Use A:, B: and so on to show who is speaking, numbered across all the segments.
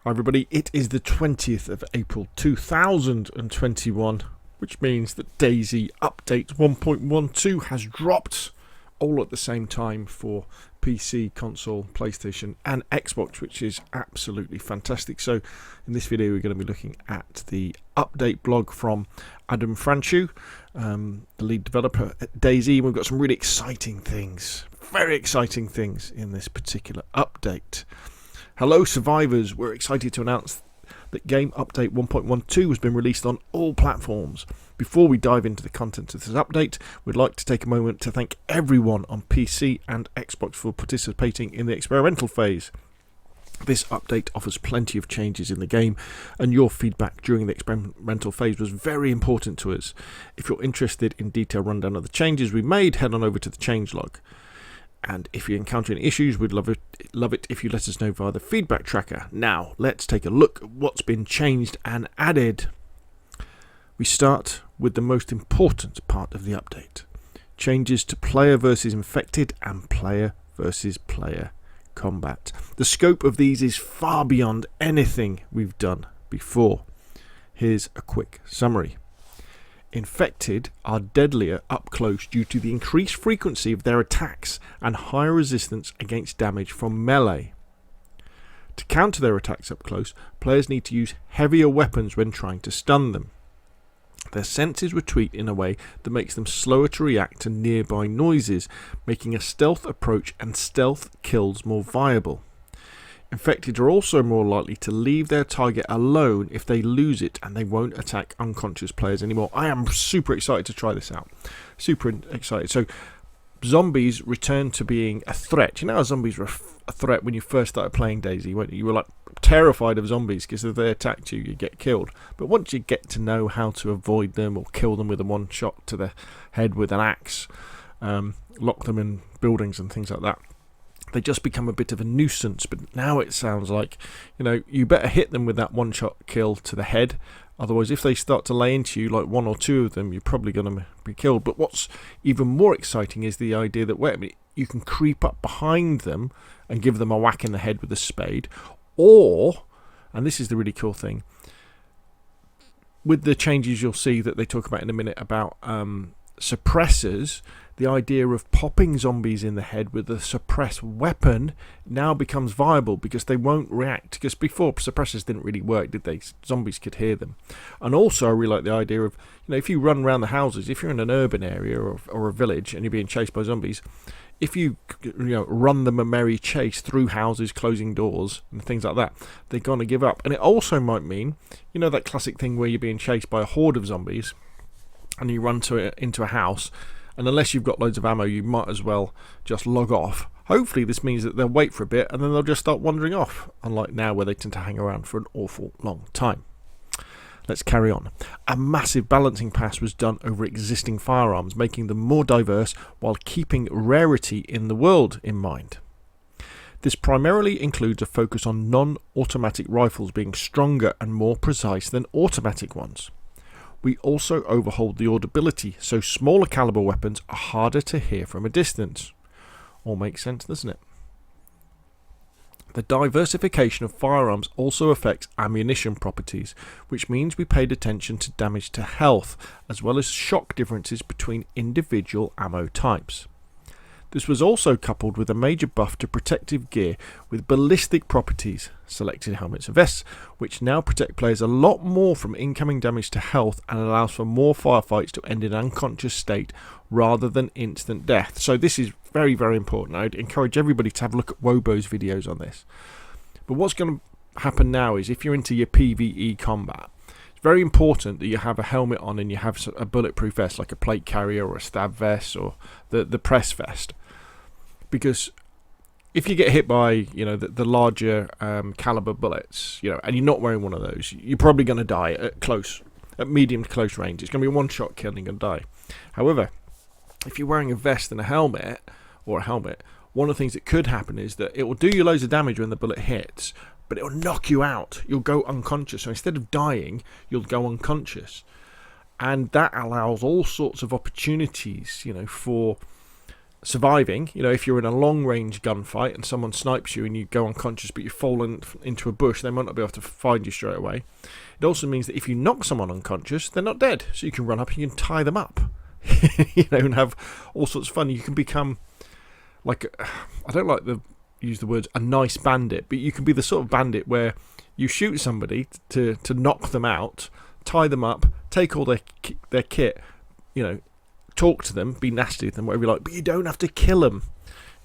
A: Hi everybody, it is the 20th of April 2021, which means that DayZ update 1.12 has dropped all at the same time for PC, console, PlayStation and Xbox, which is absolutely fantastic. So in this video we're going to be looking at the update blog from Adam Franchu, the lead developer at DayZ. We've got some really exciting things, very exciting things in this particular update. Hello survivors, we're excited to announce that Game Update 1.12 has been released on all platforms. Before we dive into the content of this update, we'd like to take a moment to thank everyone on PC and Xbox for participating in the experimental phase. This update offers plenty of changes in the game, and your feedback during the experimental phase was very important to us. If you're interested in detailed rundown of the changes we made, head on over to the changelog. And if you encounter any issues, we'd love it if you let us know via the feedback tracker. Now, let's take a look at what's been changed and added. We start with the most important part of the update. Changes to player versus infected and player versus player combat. The scope of these is far beyond anything we've done before. Here's a quick summary. Infected are deadlier up close due to the increased frequency of their attacks and higher resistance against damage from melee. To counter their attacks up close, players need to use heavier weapons when trying to stun them. Their senses retreat in a way that makes them slower to react to nearby noises, making a stealth approach and stealth kills more viable. Infected are also more likely to leave their target alone if they lose it, and they won't attack unconscious players anymore. I am super excited to try this out. Super excited. So, zombies return to being a threat. You know how zombies were a threat when you first started playing DayZ, weren't you? You were like terrified of zombies because if they attacked you, you get killed. But once you get to know how to avoid them or kill them with a one shot to the head with an axe, lock them in buildings and things like that, they just become a bit of a nuisance. But now it sounds like, you better hit them with that one-shot kill to the head. Otherwise, if they start to lay into you, like one or two of them, you're probably going to be killed. But what's even more exciting is the idea that, wait a minute, you can creep up behind them and give them a whack in the head with a spade. Or, and this is the really cool thing, with the changes you'll see that they talk about in a minute about suppressors, the idea of popping zombies in the head with a suppress weapon now becomes viable because they won't react. Because before, suppressors didn't really work, did they? Zombies could hear them. And also, I really like the idea of, if you run around the houses, if you're in an urban area or a village and you're being chased by zombies, if you run them a merry chase through houses, closing doors and things like that, they're going to give up. And it also might mean, that classic thing where you're being chased by a horde of zombies and you run into a house, and unless you've got loads of ammo, you might as well just log off. Hopefully this means that they'll wait for a bit and then they'll just start wandering off, unlike now where they tend to hang around for an awful long time. Let's carry on. A massive balancing pass was done over existing firearms, making them more diverse while keeping rarity in the world in mind. This primarily includes a focus on non-automatic rifles being stronger and more precise than automatic ones. We also overhauled the audibility, so smaller caliber weapons are harder to hear from a distance. All makes sense, doesn't it? The diversification of firearms also affects ammunition properties, which means we paid attention to damage to health, as well as shock differences between individual ammo types. This was also coupled with a major buff to protective gear with ballistic properties, selected helmets and vests, which now protect players a lot more from incoming damage to health and allows for more firefights to end in an unconscious state rather than instant death. So this is very, very important. I'd encourage everybody to have a look at Wobo's videos on this. But what's going to happen now is if you're into your PvE combat, it's very important that you have a helmet on and you have a bulletproof vest like a plate carrier or a stab vest or the press vest. Because if you get hit by, the larger caliber bullets, and you're not wearing one of those, you're probably going to die at medium to close range. It's going to be a one-shot kill and you're going to die. However, if you're wearing a vest and a helmet, one of the things that could happen is that it will do you loads of damage when the bullet hits, but it will knock you out. You'll go unconscious. So instead of dying, you'll go unconscious. And that allows all sorts of opportunities, for surviving. You know, if you're in a long-range gunfight and someone snipes you and you go unconscious but you've fallen into a bush, they might not be able to find you straight away. It also means that if you knock someone unconscious, they're not dead, so you can run up and you can tie them up. You know, and have all sorts of fun. You can become like, I don't like to use the words a nice bandit, but you can be the sort of bandit where you shoot somebody to knock them out, tie them up, take all their kit, you know, talk to them, be nasty with them, whatever you like, but you don't have to kill them.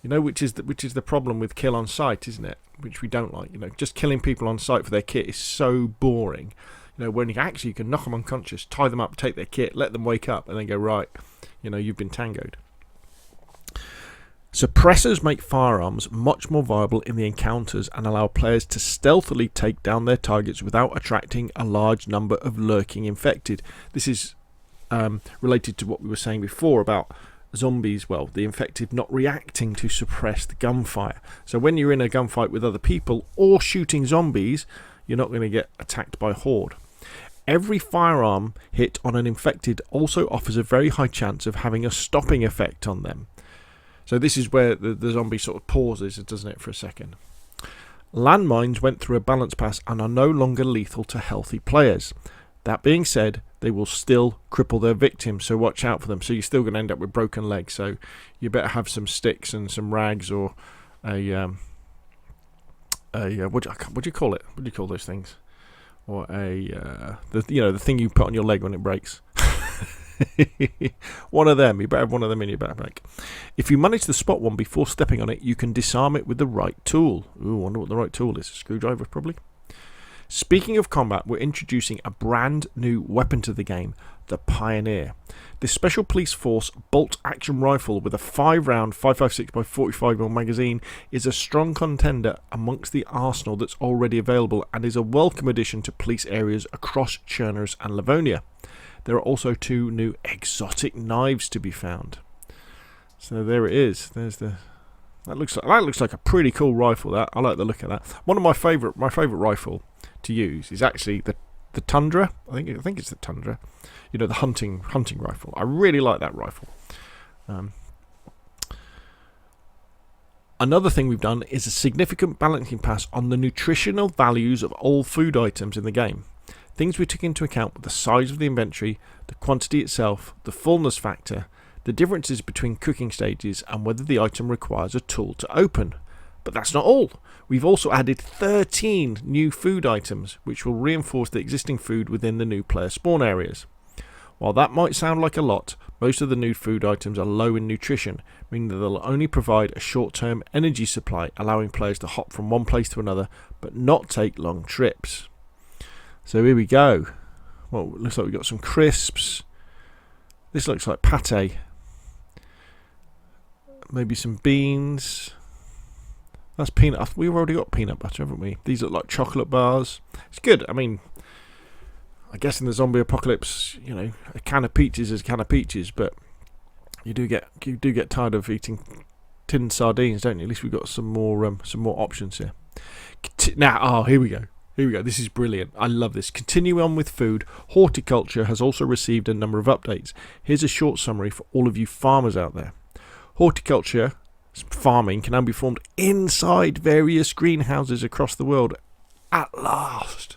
A: You know, which is the problem with kill on sight, isn't it? Which we don't like. You know, just killing people on sight for their kit is so boring. You know, when you can knock them unconscious, tie them up, take their kit, let them wake up, and then go, right, you know, you've been tangoed. Suppressors make firearms much more viable in the encounters and allow players to stealthily take down their targets without attracting a large number of lurking infected. This is related to what we were saying before about zombies, well, the infected not reacting to suppressed gunfire. So when you're in a gunfight with other people or shooting zombies, you're not going to get attacked by a horde. Every firearm hit on an infected also offers a very high chance of having a stopping effect on them. So this is where the zombie sort of pauses, doesn't it, for a second. Landmines went through a balance pass and are no longer lethal to healthy players. That being said, they will still cripple their victims, so watch out for them. So you're still going to end up with broken legs, so you better have some sticks and some rags or what do you call it? What do you call those things? Or the thing you put on your leg when it breaks. One of them. You better have one of them in your backpack. If you manage to spot one before stepping on it, you can disarm it with the right tool. Ooh, I wonder what the right tool is. A screwdriver, probably. Speaking of combat, we're introducing a brand new weapon to the game, the Pioneer. This special police force bolt-action rifle with a 5-round 5.56x45mm magazine is a strong contender amongst the arsenal that's already available and is a welcome addition to police areas across Cherners and Livonia. There are also 2 new exotic knives to be found. So there it is. That looks like a pretty cool rifle. That I like the look of that. One of my favourite rifle to use is actually the Tundra. I think it's the Tundra. You know, the hunting rifle. I really like that rifle. Another thing we've done is a significant balancing pass on the nutritional values of all food items in the game. Things we took into account were the size of the inventory, the quantity itself, the fullness factor, the differences between cooking stages, and whether the item requires a tool to open. But that's not all. We've also added 13 new food items, which will reinforce the existing food within the new player spawn areas. While that might sound like a lot, most of the new food items are low in nutrition, meaning that they'll only provide a short-term energy supply, allowing players to hop from one place to another, but not take long trips. So here we go. Well, it looks like we've got some crisps. This looks like pate. Maybe some beans. That's peanut. We've already got peanut butter, haven't we? These look like chocolate bars. It's good. I mean, I guess in the zombie apocalypse, you know, a can of peaches is a can of peaches, but you do get tired of eating tinned sardines, don't you? At least we've got some more options here. Now, here we go. This is brilliant. I love this. Continuing on with food, Horticulture has also received a number of updates. Here's a short summary for all of you farmers out there. Horticulture farming can now be performed inside various greenhouses across the world. At last,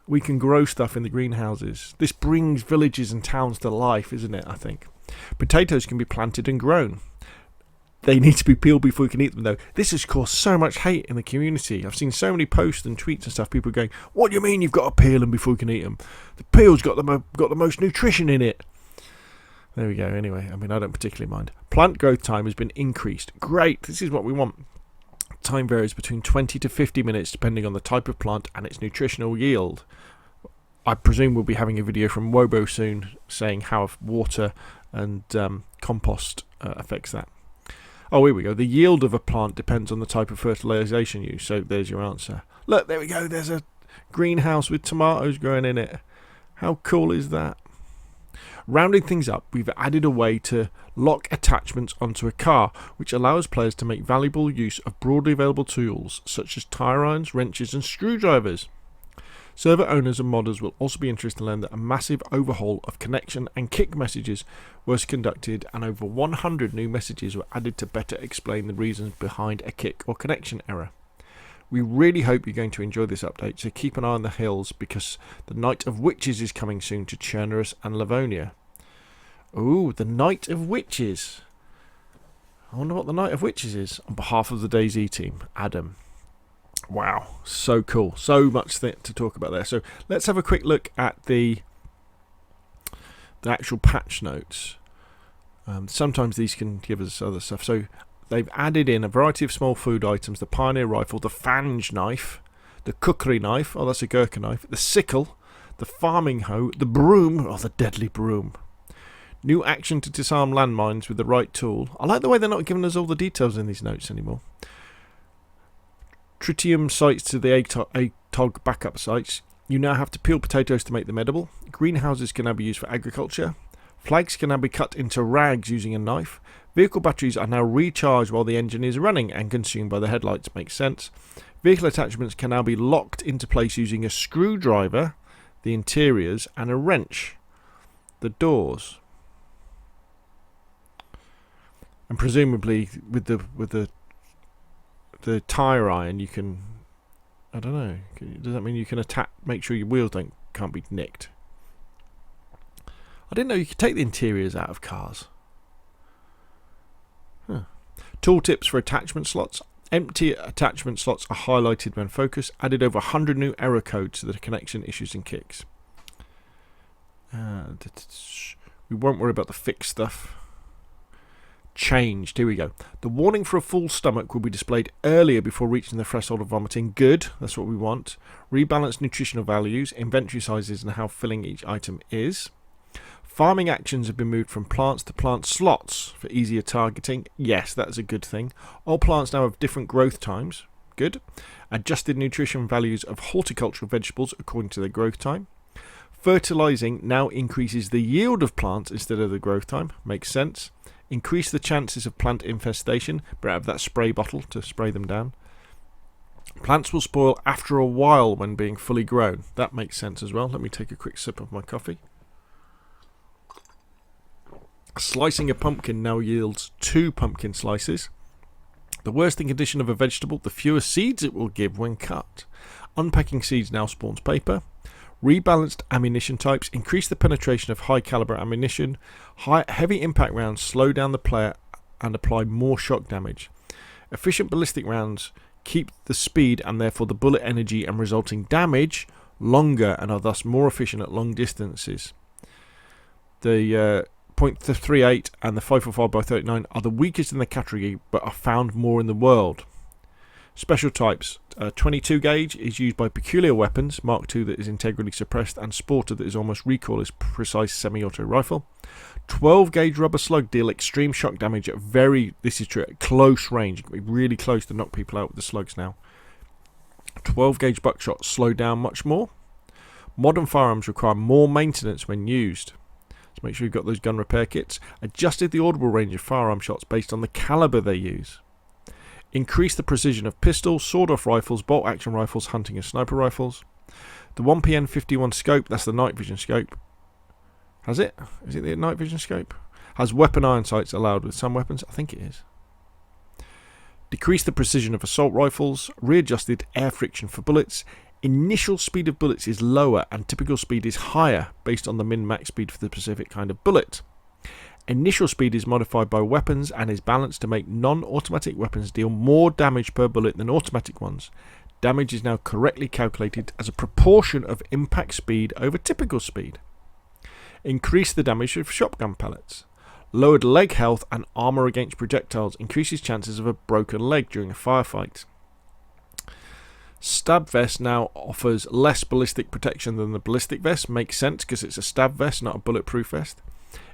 A: we can grow stuff in the greenhouses. This brings villages and towns to life, isn't it, I think? Potatoes can be planted and grown. They need to be peeled before you can eat them, though. This has caused so much hate in the community. I've seen so many posts and tweets and stuff, people going, what do you mean you've got to peel them before you can eat them? The peel's got the most nutrition in it. There we go. Anyway, I mean, I don't particularly mind. Plant growth time has been increased. Great. This is what we want. Time varies between 20 to 50 minutes depending on the type of plant and its nutritional yield. I presume we'll be having a video from Wobo soon saying how water and compost affects that. Oh, here we go. The yield of a plant depends on the type of fertilization used. So there's your answer. Look, there we go. There's a greenhouse with tomatoes growing in it. How cool is that? Rounding things up, we've added a way to lock attachments onto a car, which allows players to make valuable use of broadly available tools such as tire irons, wrenches and screwdrivers. Server owners and modders will also be interested to learn that a massive overhaul of connection and kick messages was conducted, and over 100 new messages were added to better explain the reasons behind a kick or connection error. We really hope you're going to enjoy this update, so keep an eye on the hills because the Night of Witches is coming soon to Chernerus and Livonia. Ooh, the Night of Witches. I wonder what the Night of Witches is. On behalf of the DayZ team, Adam. Wow, so cool. So much to talk about there. So let's have a quick look at the actual patch notes. Sometimes these can give us other stuff. So they've added in a variety of small food items: the pioneer rifle, the fange knife, the cookery knife, oh that's a Gurkha knife, the sickle, the farming hoe, the broom, oh the deadly broom. New action to disarm landmines with the right tool. I like the way they're not giving us all the details in these notes anymore. Tritium sites to the ATOG backup sites. You now have to peel potatoes to make them edible. Greenhouses can now be used for agriculture. Flags can now be cut into rags using a knife. Vehicle batteries are now recharged while the engine is running and consumed by the headlights. Makes sense. Vehicle attachments can now be locked into place using a screwdriver, the interiors, and a wrench, the doors. And presumably with the tire iron, you can, I don't know, does that mean you can make sure your wheels can't be nicked? I didn't know you could take the interiors out of cars. Huh. Tool tips for attachment slots. Empty attachment slots are highlighted when focused. Added over 100 new error codes to the connection issues and kicks. We won't worry about the fixed stuff. Changed. Here we go. The warning for a full stomach will be displayed earlier before reaching the threshold of vomiting. Good. That's what we want. Rebalance nutritional values, inventory sizes, and how filling each item is. Farming actions have been moved from plants to plant slots for easier targeting. Yes, that's a good thing. All plants now have different growth times. Good. Adjusted nutrition values of horticultural vegetables according to their growth time. Fertilizing now increases the yield of plants instead of the growth time. Makes sense. Increase the chances of plant infestation, but have that spray bottle to spray them down. Plants will spoil after a while when being fully grown. That makes sense as well. Let me take a quick sip of my coffee. Slicing a pumpkin now yields 2 pumpkin slices. The worsening condition of a vegetable, the fewer seeds it will give when cut. Unpacking seeds now spawns paper. Rebalanced ammunition types increase the penetration of high caliber ammunition. Heavy impact rounds slow down the player and apply more shock damage. Efficient ballistic rounds keep the speed and therefore the bullet energy and resulting damage longer and are thus more efficient at long distances. The .38 and the 545x39 are the weakest in the category but are found more in the world. Special types. 22 gauge is used by peculiar weapons, Mark II that is integrally suppressed, and Sporter that is almost recoilless precise semi-auto rifle. 12 gauge rubber slug deal extreme shock damage at this is true, at close range. You can be really close to knock people out with the slugs now. 12 gauge buckshot slow down much more. Modern firearms require more maintenance when used. So make sure you've got those gun repair kits. Adjusted the audible range of firearm shots based on the caliber they use. Increase the precision of pistols, sawed-off rifles, bolt-action rifles, hunting and sniper rifles. The 1PN51 scope, that's the night vision scope. Has it? Is it the night vision scope? Has weapon iron sights allowed with some weapons? I think it is. Decrease the precision of assault rifles. Readjusted air friction for bullets. Initial speed of bullets is lower and typical speed is higher based on the min-max speed for the specific kind of bullet. Initial speed is modified by weapons and is balanced to make non-automatic weapons deal more damage per bullet than automatic ones. Damage is now correctly calculated as a proportion of impact speed over typical speed. Increase the damage of shotgun pellets. Lowered leg health and armor against projectiles increases chances of a broken leg during a firefight. Stab vest now offers less ballistic protection than the ballistic vest. Makes sense because it's a stab vest, not a bulletproof vest.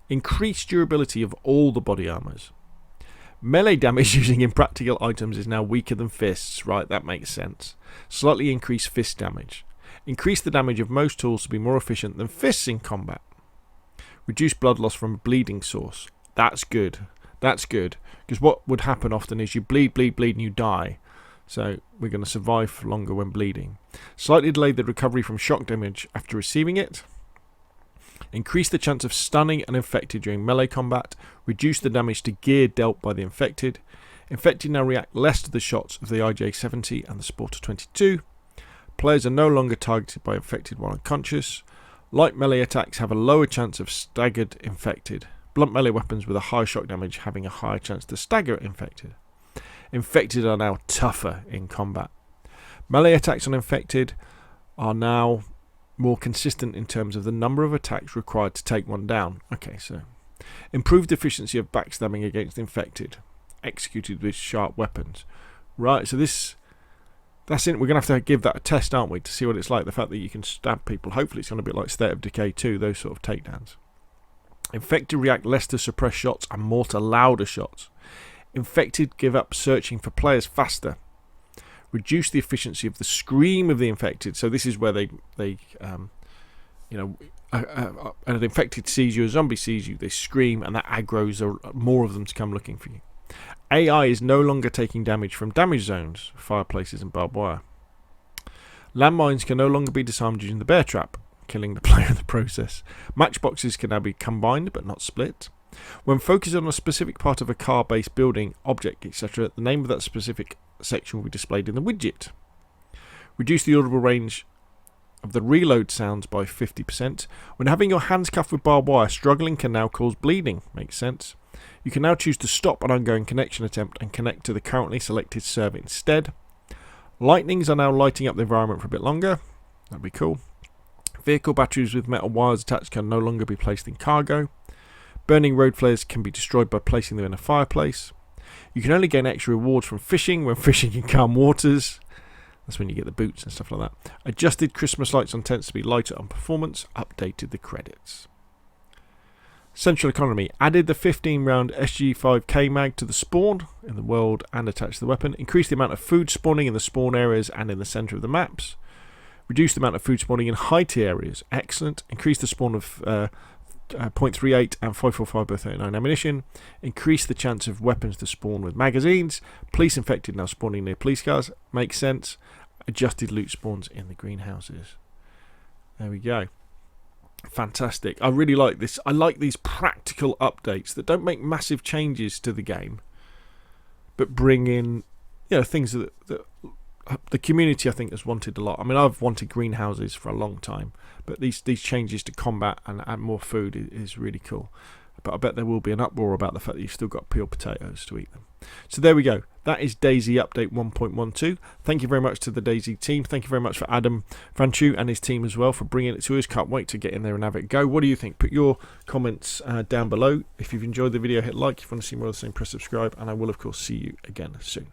A: Increased durability of all the body armors. Melee damage using impractical items is now weaker than fists. Right, that makes sense. Slightly increased fist damage. Increase the damage of most tools to be more efficient than fists in combat. Reduce blood loss from a bleeding source. That's good. That's good. Because what would happen often is you bleed and you die. So we're going to survive for longer when bleeding. Slightly delay the recovery from shock damage after receiving it. Increase the chance of stunning an infected during melee combat. Reduce the damage to gear dealt by the infected. Infected now react less to the shots of the IJ-70 and the Sporter 22. Players are no longer targeted by infected while unconscious. Light melee attacks have a lower chance of staggered infected. Blunt melee weapons with a high shock damage having a higher chance to stagger infected. Infected are now tougher in combat. Melee attacks on infected are now more consistent in terms of the number of attacks required to take one down. Okay, so improved efficiency of backstabbing against infected, executed with sharp weapons. Right, so that's it. We're going to give that a test, aren't we, to see what it's like, the fact that you can stab people. Hopefully it's going to be like State of Decay 2, those sort of takedowns. Infected react less to suppressed shots and more to louder shots. Infected give up searching for players faster. Reduce the efficiency of the scream of the infected. So this is where an infected sees you, a zombie sees you, they scream, and that aggroes more of them to come looking for you. AI is no longer taking damage from damage zones, fireplaces and barbed wire. Landmines can no longer be disarmed using the bear trap, killing the player in the process. Matchboxes can now be combined but not split. When focused on a specific part of a car-based building, object, etc., the name of that specific section will be displayed in the widget. Reduce the audible range of the reload sounds by 50%. When having your hands cuffed with barbed wire, struggling can now cause bleeding. Makes sense. You can now choose to stop an ongoing connection attempt and connect to the currently selected server instead. Lightnings are now lighting up the environment for a bit longer. That'd be cool. Vehicle batteries with metal wires attached can no longer be placed in cargo. Burning road flares can be destroyed by placing them in a fireplace. You can only gain extra rewards from fishing when fishing in calm waters. That's when you get the boots and stuff like that. Adjusted Christmas lights on tents to be lighter on performance. Updated the credits. Central Economy. Added the 15-round SG-5K mag to the spawn in the world and attached to the weapon. Increased the amount of food spawning in the spawn areas and in the centre of the maps. Reduced the amount of food spawning in high tier areas. Excellent. Increased the spawn of .38 and 545 by 39 ammunition. Increase the chance of weapons to spawn with magazines. Police infected now spawning near police cars. Makes sense. Adjusted loot spawns in the greenhouses. There we go. Fantastic. I really like this. I like these practical updates that don't make massive changes to the game, but bring in, things that the community, I think, has wanted a lot. I mean, I've wanted greenhouses for a long time, but these changes to combat and add more food is really cool. But I bet there will be an uproar about the fact that you've still got peeled potatoes to eat them. So there we go. That is DayZ Update 1.12. Thank you very much to the DayZ team. Thank you very much for Adam Franchu and his team as well for bringing it to us. Can't wait to get in there and have it go. What do you think? Put your comments down below. If you've enjoyed the video, hit like. If you want to see more of the same, press subscribe. And I will, of course, see you again soon.